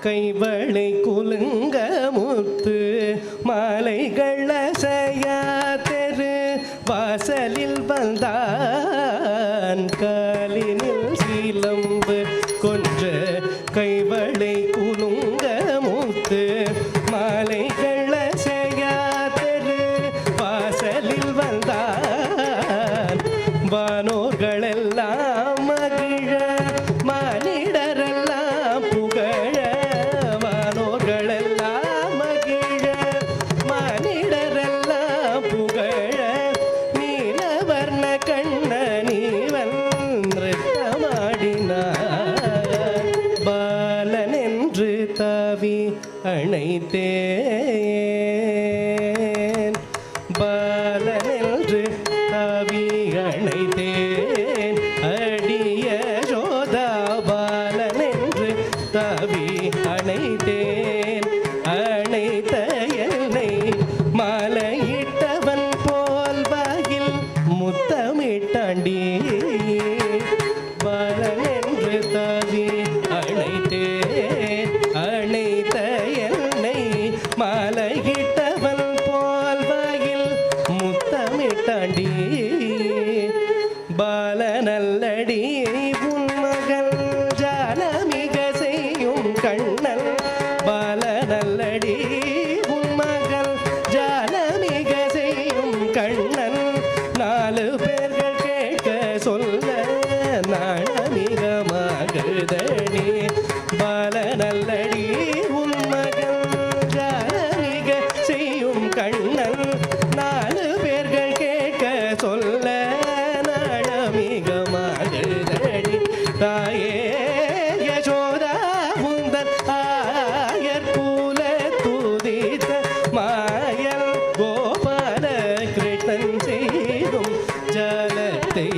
கைவளை குலுங்க முத்து மாலைகள் அசையா தெரு வாசலில் வந்தான் காலினில் சீலம்பு கொஞ்ச கைவளை குலுங்க முத்து மாலைகள் அசையா தெரு வாசலில் வந்தான் வானோர்களெல்லாம் மகிழ மானிடரெல்லாம் புகழ வானோர்களெல்லாம் மகிழ மானிடரெல்லாம் புகழ நீலவர்ண கண்ணனீவன் நிறுத்தமாடினார் பாலனென்று தாவி அணைத்தேன் பாலனென்று தாவி அணைத்தேன் அடிய யசோதா பாலனென்று தாவி அணைத்தேன் அணைத்த என்னை மாலையிட்டவன் போல் வாயில் முத்தமிட்டாண்டி பாலனென்று தாவி அணைத்தேன் அணைத்த என்னை மாலையிட்டவன் போல் வாயில் முத்தமிட்டாண்டி பாலநல்லடி உன் மகள் ஜாலமிக செய்யும் கண்ணன் பாலநல்லடி உன் மகள் ஜாலமிக செய்யும் கண்ணன் நாலு பேர்கள் கேட்க சொல்ல நாணமிக மகதடி பாலநல்லடி உன் மகள் ஜாலமிக செய்யும் கண்ணன் நாலு பேர்கள் கேட்க சொல்ல நாணமிக மகதடி தாயே யசோதா உந்தன் ஆயர் கூல துதித்த மாயல் கோபால கிருஷ்ணன் செய்தும் ஜலத்தை